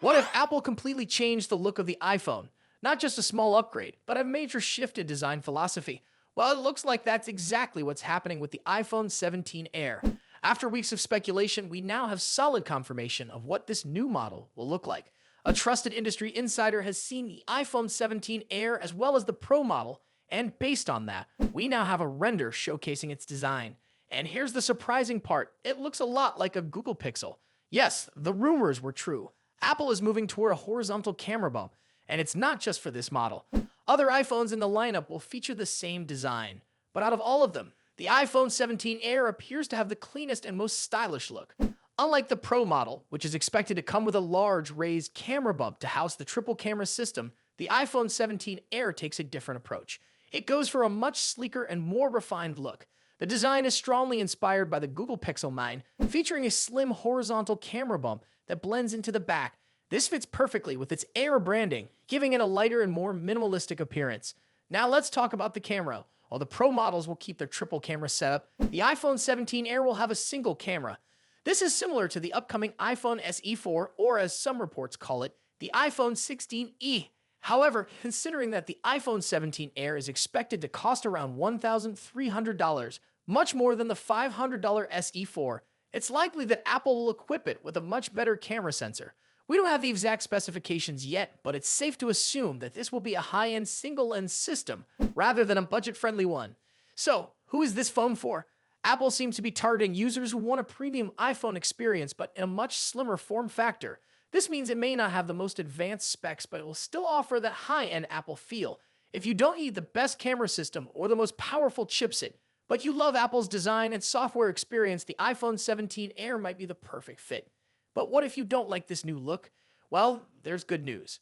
What if Apple completely changed the look of the iPhone? Not just a small upgrade, but a major shift in design philosophy. Well, it looks like that's exactly what's happening with the iPhone 17 Air. After weeks of speculation, we now have solid confirmation of what this new model will look like. A trusted industry insider has seen the iPhone 17 Air as well as the Pro model, and based on that, we now have a render showcasing its design. And here's the surprising part, it looks a lot like a Google Pixel. Yes, the rumors were true. Apple is moving toward a horizontal camera bump, and it's not just for this model. Other iPhones in the lineup will feature the same design. But out of all of them, the iPhone 17 Air appears to have the cleanest and most stylish look. Unlike the Pro model, which is expected to come with a large raised camera bump to house the triple camera system, the iPhone 17 Air takes a different approach. It goes for a much sleeker and more refined look. The design is strongly inspired by the Google Pixel 9, featuring a slim horizontal camera bump that blends into the back. This fits perfectly with its Air branding, giving it a lighter and more minimalistic appearance. Now let's talk about the camera. While the Pro models will keep their triple camera setup, the iPhone 17 Air will have a single camera. This is similar to the upcoming iPhone SE4, or as some reports call it, the iPhone 16e. However, considering that the iPhone 17 Air is expected to cost around $1,300, much more than the $500 SE4, it's likely that Apple will equip it with a much better camera sensor. We don't have the exact specifications yet, but it's safe to assume that this will be a high-end single-lens system rather than a budget-friendly one. So, who is this phone for? Apple seems to be targeting users who want a premium iPhone experience but in a much slimmer form factor. This means it may not have the most advanced specs, but it will still offer that high-end Apple feel. If you don't need the best camera system or the most powerful chipset, but you love Apple's design and software experience, the iPhone 17 Air might be the perfect fit. But what if you don't like this new look? Well, there's good news.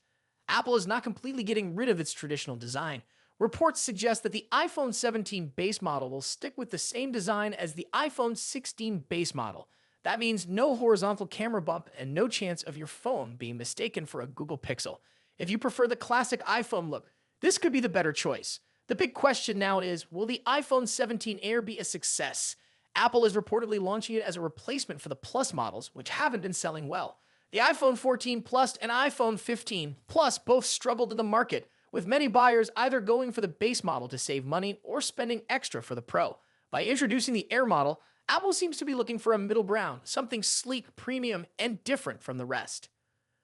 Apple is not completely getting rid of its traditional design. Reports suggest that the iPhone 17 base model will stick with the same design as the iPhone 16 base model. That means no horizontal camera bump and no chance of your phone being mistaken for a Google Pixel. If you prefer the classic iPhone look, this could be the better choice. The big question now is, will the iPhone 17 Air be a success? Apple is reportedly launching it as a replacement for the Plus models, which haven't been selling well. The iPhone 14 Plus and iPhone 15 Plus both struggled in the market, with many buyers either going for the base model to save money or spending extra for the Pro. By introducing the Air model, Apple seems to be looking for a middle ground, something sleek, premium, and different from the rest.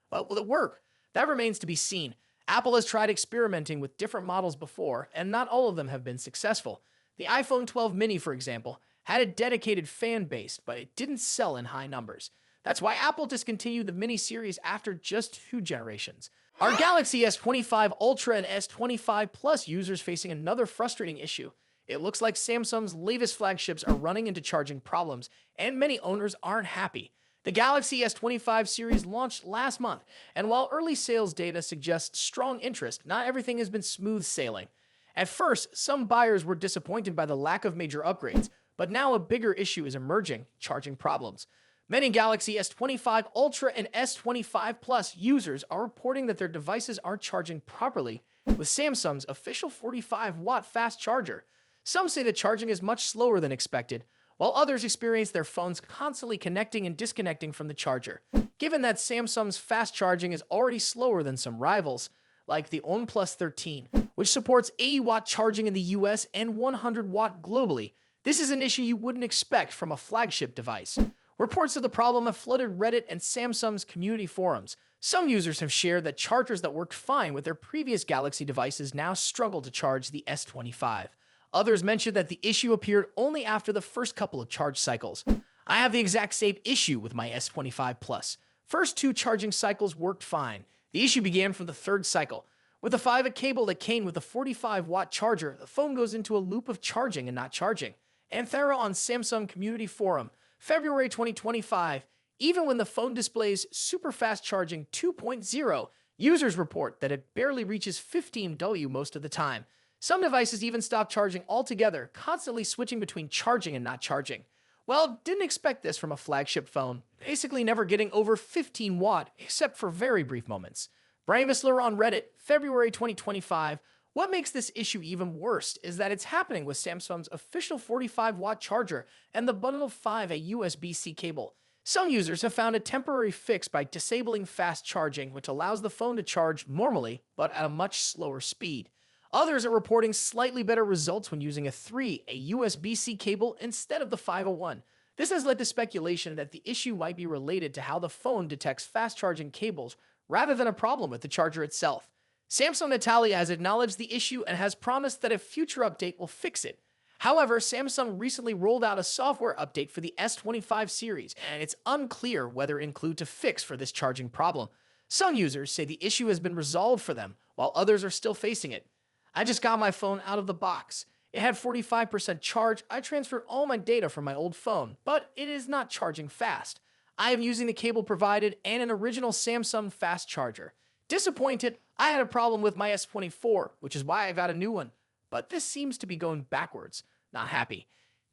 But will it work? That remains to be seen. Apple has tried experimenting with different models before, and not all of them have been successful. The iPhone 12 mini, for example, had a dedicated fan base, but it didn't sell in high numbers. That's why Apple discontinued the mini series after just 2 generations. Are Galaxy S25 Ultra and S25 Plus users facing another frustrating issue? It looks like Samsung's latest flagships are running into charging problems, and many owners aren't happy. The Galaxy S25 series launched last month, and while early sales data suggests strong interest, not everything has been smooth sailing. At first, some buyers were disappointed by the lack of major upgrades, but now a bigger issue is emerging: charging problems. Many Galaxy S25 Ultra and S25 Plus users are reporting that their devices aren't charging properly with Samsung's official 45-watt fast charger. Some say the charging is much slower than expected, while others experience their phones constantly connecting and disconnecting from the charger. Given that Samsung's fast charging is already slower than some rivals, like the OnePlus 13, which supports 80-watt charging in the US and 100-watt globally, this is an issue you wouldn't expect from a flagship device. Reports of the problem have flooded Reddit and Samsung's community forums. Some users have shared that chargers that worked fine with their previous Galaxy devices now struggle to charge the S25. Others mentioned that the issue appeared only after the first couple of charge cycles. I have the exact same issue with my S25 Plus. First 2 charging cycles worked fine. The issue began from the 3rd cycle. With the 5-watt cable that came with a 45-watt charger, the phone goes into a loop of charging and not charging. Anthera on Samsung Community Forum, February 2025. Even when the phone displays super fast charging 2.0, users report that it barely reaches 15W most of the time. Some devices even stop charging altogether, constantly switching between charging and not charging. Well, didn't expect this from a flagship phone, basically never getting over 15 watt, except for very brief moments. Brian Whistler on Reddit, February 2025. What makes this issue even worse is that it's happening with Samsung's official 45-watt charger and the bundle of 5 a USB-C cable. Some users have found a temporary fix by disabling fast charging, which allows the phone to charge normally, but at a much slower speed. Others are reporting slightly better results when using a USB-C cable instead of the 501. This has led to speculation that the issue might be related to how the phone detects fast charging cables rather than a problem with the charger itself. Samsung Natalia has acknowledged the issue and has promised that a future update will fix it. However, Samsung recently rolled out a software update for the S25 series, and it's unclear whether it includes a fix for this charging problem. Some users say the issue has been resolved for them, while others are still facing it. I just got my phone out of the box. It had 45% charge. I transferred all my data from my old phone, but it is not charging fast. I am using the cable provided and an original Samsung fast charger. Disappointed, I had a problem with my S24, which is why I got a new one. But this seems to be going backwards. Not happy.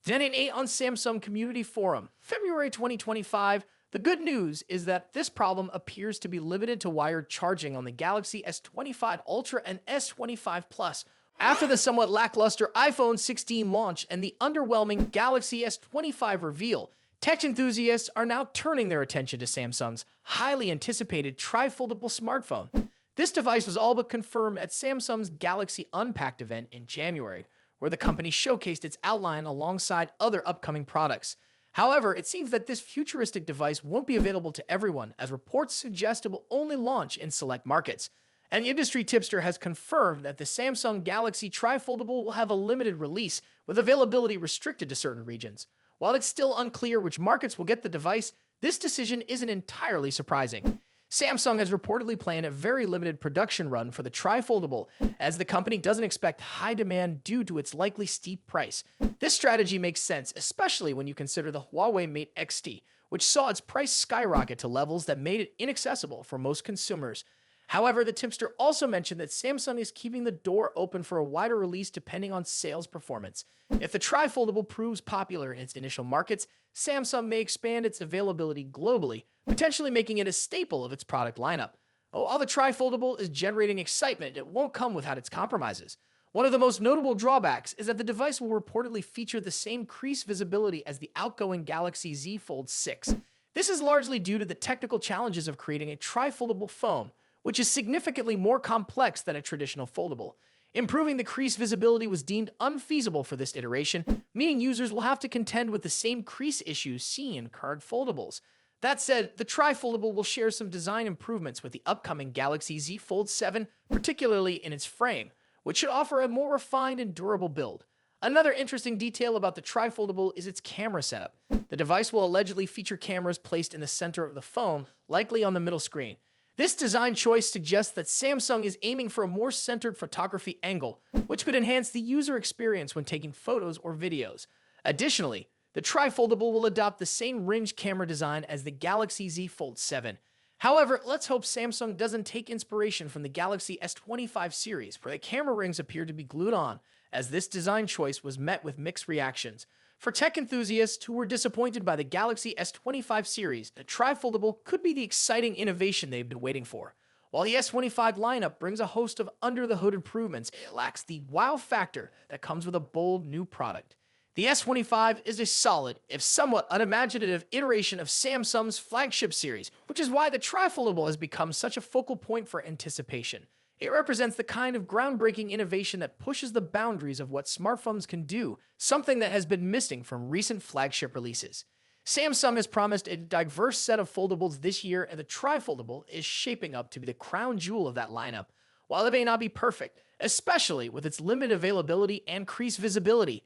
Then an 8 on Samsung Community Forum, February 2025. The good news is that this problem appears to be limited to wired charging on the Galaxy S25 Ultra and S25 Plus. After the somewhat lackluster iPhone 16 launch and the underwhelming Galaxy S25 reveal, tech enthusiasts are now turning their attention to Samsung's highly anticipated tri-foldable smartphone. This device was all but confirmed at Samsung's Galaxy Unpacked event in January, where the company showcased its outline alongside other upcoming products. However, it seems that this futuristic device won't be available to everyone, as reports suggest it will only launch in select markets. An industry tipster has confirmed that the Samsung Galaxy Tri-Foldable will have a limited release, with availability restricted to certain regions. While it's still unclear which markets will get the device, this decision isn't entirely surprising. Samsung has reportedly planned a very limited production run for the Tri-Foldable, as the company doesn't expect high demand due to its likely steep price. This strategy makes sense, especially when you consider the Huawei Mate X-T, which saw its price skyrocket to levels that made it inaccessible for most consumers. However, the tipster also mentioned that Samsung is keeping the door open for a wider release depending on sales performance. If the Tri-Foldable proves popular in its initial markets, Samsung may expand its availability globally, potentially making it a staple of its product lineup. While the Tri-Foldable is generating excitement, it won't come without its compromises. One of the most notable drawbacks is that the device will reportedly feature the same crease visibility as the outgoing Galaxy Z Fold 6. This is largely due to the technical challenges of creating a Tri-Foldable phone, which is significantly more complex than a traditional foldable. Improving the crease visibility was deemed unfeasible for this iteration, meaning users will have to contend with the same crease issues seen in current foldables. That said, the Tri-Foldable will share some design improvements with the upcoming Galaxy Z Fold 7, particularly in its frame, which should offer a more refined and durable build. Another interesting detail about the Tri-Foldable is its camera setup. The device will allegedly feature cameras placed in the center of the phone, likely on the middle screen. This design choice suggests that Samsung is aiming for a more centered photography angle, which could enhance the user experience when taking photos or videos. Additionally, the Tri-Foldable will adopt the same ringed camera design as the Galaxy Z Fold 7. However, let's hope Samsung doesn't take inspiration from the Galaxy S25 series, where the camera rings appear to be glued on, as this design choice was met with mixed reactions. For tech enthusiasts who were disappointed by the Galaxy S25 series, the Tri-Foldable could be the exciting innovation they've been waiting for. While the S25 lineup brings a host of under-the-hood improvements, it lacks the wow factor that comes with a bold new product. The S25 is a solid, if somewhat unimaginative, iteration of Samsung's flagship series, which is why the Tri-Foldable has become such a focal point for anticipation. It represents the kind of groundbreaking innovation that pushes the boundaries of what smartphones can do, something that has been missing from recent flagship releases. Samsung has promised a diverse set of foldables this year, and the Tri-Foldable is shaping up to be the crown jewel of that lineup. While it may not be perfect, especially with its limited availability and crease visibility,